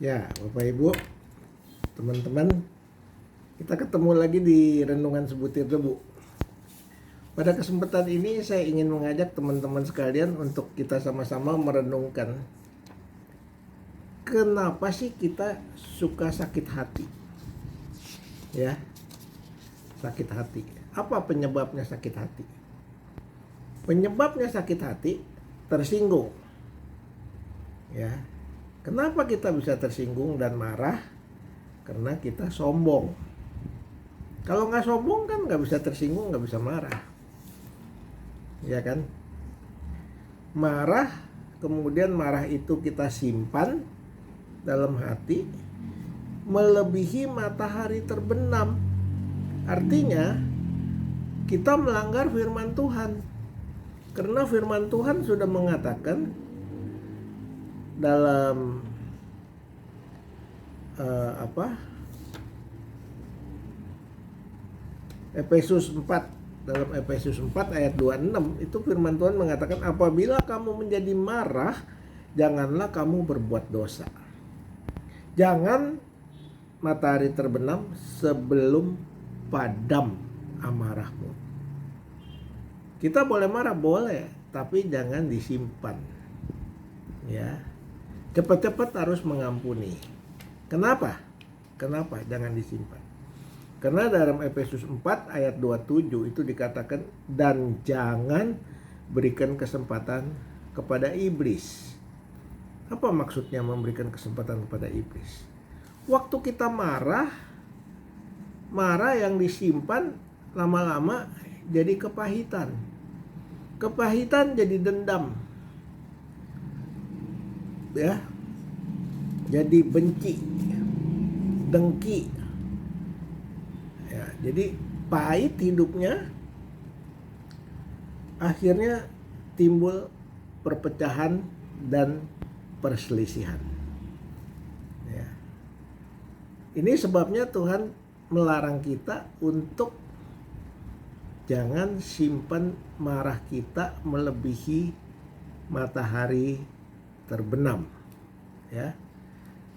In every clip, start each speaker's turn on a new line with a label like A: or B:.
A: Ya, Bapak Ibu, teman-teman, kita ketemu lagi di Renungan Sebutir Debu. Pada kesempatan ini saya ingin mengajak teman-teman sekalian untuk kita sama-sama merenungkan kenapa sih kita suka sakit hati. Ya, sakit hati. Apa penyebabnya sakit hati? Penyebabnya sakit hati tersinggung. Ya. Kenapa kita bisa tersinggung dan marah? Karena kita sombong. Kalau nggak sombong kan nggak bisa tersinggung, nggak bisa marah. Ya kan? Marah, kemudian marah itu kita simpan dalam hati, melebihi matahari terbenam. Artinya, kita melanggar firman Tuhan. Karena firman Tuhan sudah mengatakan dalam Efesus 4, dalam Efesus 4 ayat 26 itu firman Tuhan mengatakan, apabila kamu menjadi marah, janganlah kamu berbuat dosa. Jangan matahari terbenam sebelum padam amarahmu. Kita boleh marah, boleh, tapi jangan disimpan. Ya. Cepat-cepat harus mengampuni. Kenapa? Jangan disimpan? Karena dalam Efesus 4 ayat 27 itu dikatakan, dan jangan berikan kesempatan kepada iblis. Apa maksudnya memberikan kesempatan kepada iblis? Waktu kita marah yang disimpan lama-lama jadi kepahitan. Kepahitan jadi dendam. Ya, jadi benci, dengki. Ya, jadi pahit hidupnya, akhirnya timbul perpecahan dan perselisihan. Ya. Ini sebabnya Tuhan melarang kita untuk jangan simpan marah kita melebihi matahari terbenam. Ya.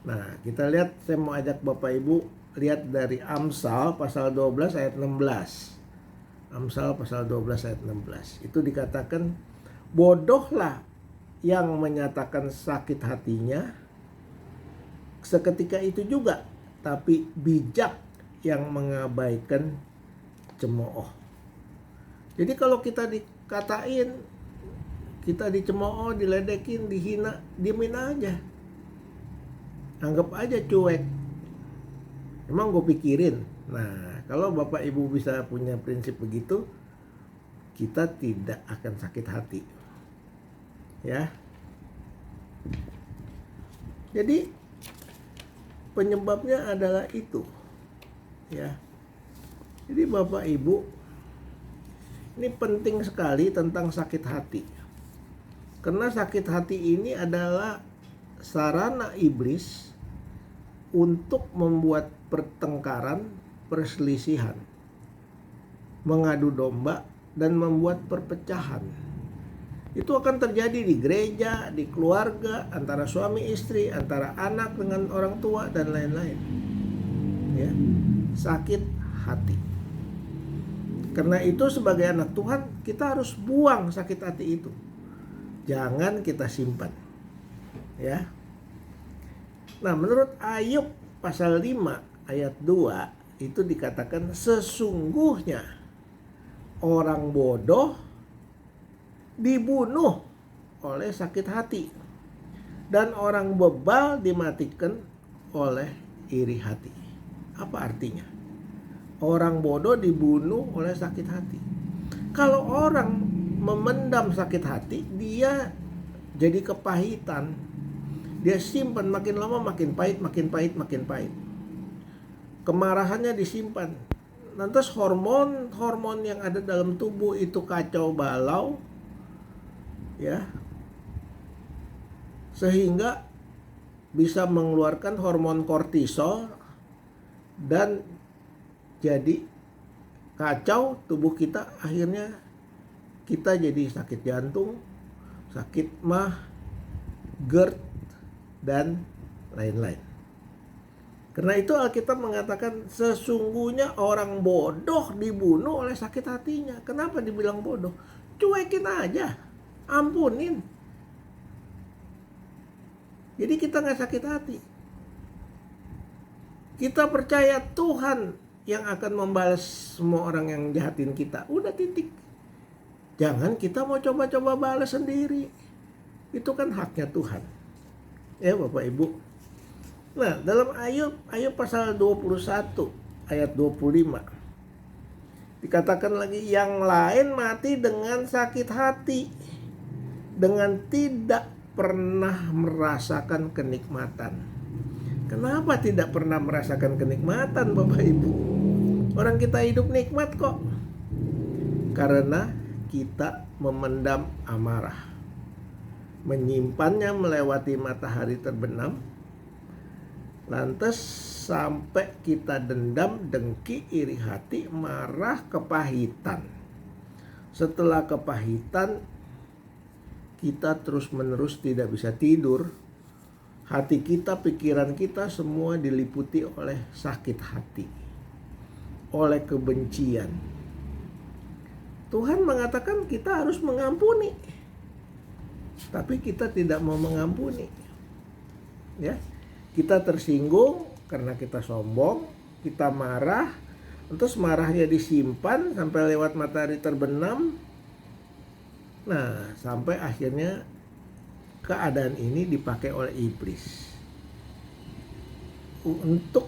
A: Nah, kita lihat, saya mau ajak Bapak Ibu lihat dari Amsal pasal 12 ayat 16. Amsal pasal 12 ayat 16. Itu dikatakan, bodohlah yang menyatakan sakit hatinya seketika itu juga, tapi bijak yang mengabaikan cemooh. Jadi kalau kita dikatain, kita dicemooh, diledekin, dihina, diemin aja. Anggap aja cuek. Emang gue pikirin. Nah, kalau Bapak Ibu bisa punya prinsip begitu, kita tidak akan sakit hati. Ya. Jadi penyebabnya adalah itu. Ya. Jadi Bapak Ibu, ini penting sekali tentang sakit hati. Karena sakit hati ini adalah sarana iblis untuk membuat pertengkaran, perselisihan, mengadu domba, dan membuat perpecahan. Itu akan terjadi di gereja, di keluarga, antara suami istri, antara anak dengan orang tua, dan lain-lain. Ya, sakit hati. Karena itu sebagai anak Tuhan, kita harus buang sakit hati itu. Jangan kita simpan. Ya. Nah, menurut Ayub pasal 5 ayat 2 itu dikatakan, sesungguhnya orang bodoh dibunuh oleh sakit hati, dan orang bebal dimatikan oleh iri hati. Apa artinya? Orang bodoh dibunuh oleh sakit hati. Kalau orang memendam sakit hati, dia jadi kepahitan. Dia simpan, makin lama makin pahit, makin pahit, makin pahit. Kemarahannya disimpan. Lantas hormon yang ada dalam tubuh itu kacau balau. Ya. Sehingga bisa mengeluarkan hormon kortisol dan jadi kacau tubuh kita, akhirnya kita jadi sakit jantung, sakit mah, GERD, dan lain-lain. Karena itu Alkitab mengatakan sesungguhnya orang bodoh dibunuh oleh sakit hatinya. Kenapa dibilang bodoh? Cuekin aja, ampunin. Jadi kita gak sakit hati. Kita percaya Tuhan yang akan membalas semua orang yang jahatin kita. Udah, titik. Jangan kita mau coba-coba balas sendiri. Itu kan haknya Tuhan. Ya Bapak Ibu. Nah, dalam Ayub pasal 21 ayat 25 dikatakan lagi, yang lain mati dengan sakit hati, dengan tidak pernah merasakan kenikmatan. Kenapa tidak pernah merasakan kenikmatan, Bapak Ibu? Orang kita hidup nikmat kok. Karena kita memendam amarah, menyimpannya melewati matahari terbenam. Lantas sampai kita dendam, dengki, iri hati, marah, kepahitan. Setelah kepahitan, kita terus-menerus tidak bisa tidur. Hati kita, pikiran kita semua diliputi oleh sakit hati, oleh kebencian. Tuhan mengatakan kita harus mengampuni, tapi kita tidak mau mengampuni. Ya. Kita tersinggung karena kita sombong, kita marah, terus marahnya disimpan sampai lewat matahari terbenam. Nah, sampai akhirnya keadaan ini dipakai oleh iblis untuk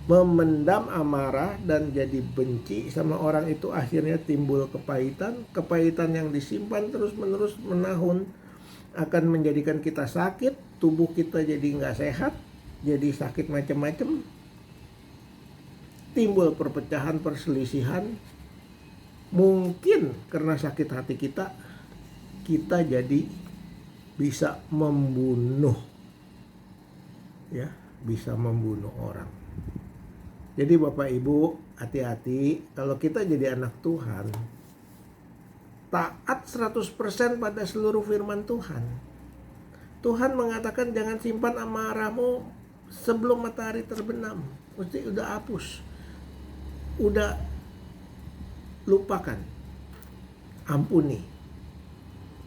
A: memendam amarah dan jadi benci sama orang itu. Akhirnya timbul kepahitan yang disimpan terus-menerus menahun, akan menjadikan kita sakit, tubuh kita jadi nggak sehat, jadi sakit macam-macam, timbul perpecahan, perselisihan. Mungkin karena sakit hati kita jadi bisa membunuh, ya, bisa membunuh orang. Jadi Bapak Ibu, hati-hati kalau kita jadi anak Tuhan. Taat 100% pada seluruh firman Tuhan. Tuhan mengatakan jangan simpan amarahmu sebelum matahari terbenam. Mesti udah hapus. Udah lupakan. Ampuni.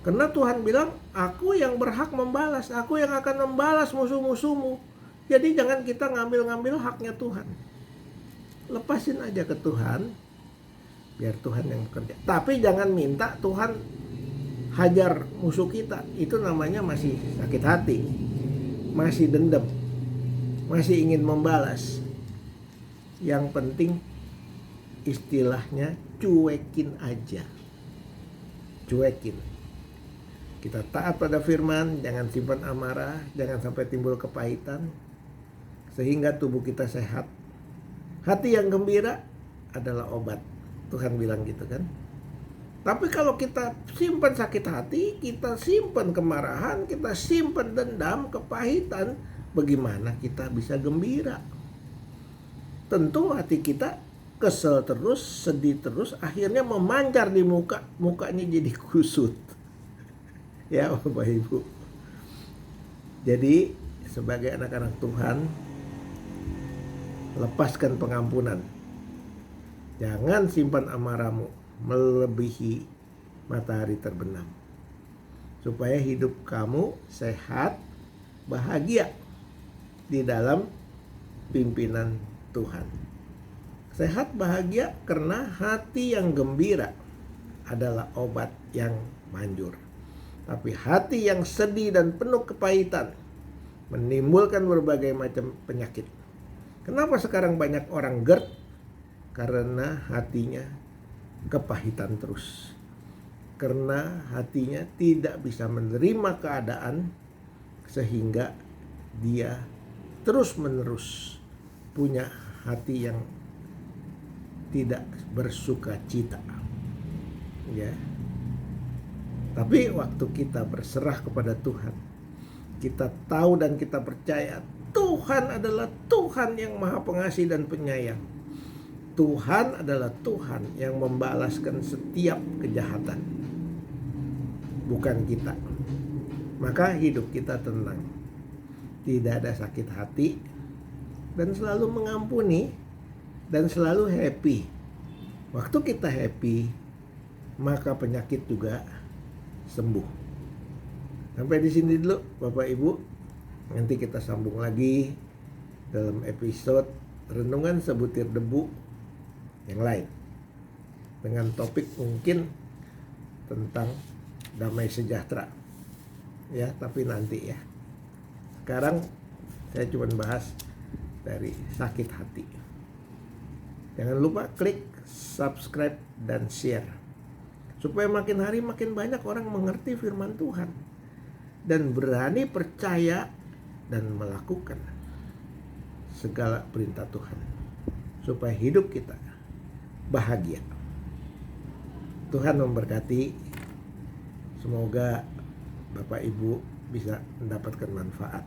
A: Karena Tuhan bilang, aku yang berhak membalas. Aku yang akan membalas musuh-musuhmu. Jadi jangan kita ngambil-ngambil haknya Tuhan. Lepasin aja ke Tuhan. Biar Tuhan yang bekerja. Tapi jangan minta Tuhan hajar musuh kita. Itu namanya masih sakit hati, masih dendam, masih ingin membalas. Yang penting istilahnya cuekin aja. Cuekin. Kita taat pada firman, jangan simpan amarah, jangan sampai timbul kepahitan, sehingga tubuh kita sehat. Hati yang gembira adalah obat. Tuhan bilang gitu kan. Tapi kalau kita simpan sakit hati, kita simpan kemarahan, kita simpan dendam, kepahitan, bagaimana kita bisa gembira? Tentu hati kita kesel terus, sedih terus, akhirnya memancar di mukanya jadi kusut. Ya Bapak Ibu. Jadi sebagai anak-anak Tuhan, lepaskan pengampunan. Jangan simpan amarahmu melebihi matahari terbenam. Supaya hidup kamu sehat, bahagia di dalam pimpinan Tuhan. Sehat bahagia karena hati yang gembira adalah obat yang manjur. Tapi hati yang sedih dan penuh kepahitan menimbulkan berbagai macam penyakit. Kenapa sekarang banyak orang GERD? Karena hatinya kepahitan terus. Karena hatinya tidak bisa menerima keadaan, sehingga dia terus-menerus punya hati yang tidak bersuka cita. Ya. Tapi waktu kita berserah kepada Tuhan, kita tahu dan kita percaya Tuhan adalah Tuhan yang Maha Pengasih dan Penyayang. Tuhan adalah Tuhan yang membalaskan setiap kejahatan, bukan kita. Maka hidup kita tenang. tidak ada sakit hati, dan selalu mengampuni, dan selalu happy. Waktu kita happy, maka penyakit juga sembuh. Sampai di sini dulu Bapak Ibu. Nanti kita sambung lagi dalam episode Renungan Sebutir Debu yang lain, dengan topik mungkin tentang damai sejahtera. Ya, tapi nanti ya. Sekarang saya cuma bahas dari sakit hati. Jangan lupa klik subscribe dan share, supaya makin hari makin banyak orang mengerti firman Tuhan dan berani percaya dan melakukan segala perintah Tuhan, supaya hidup kita bahagia. Tuhan memberkati. Semoga Bapak Ibu bisa mendapatkan manfaat.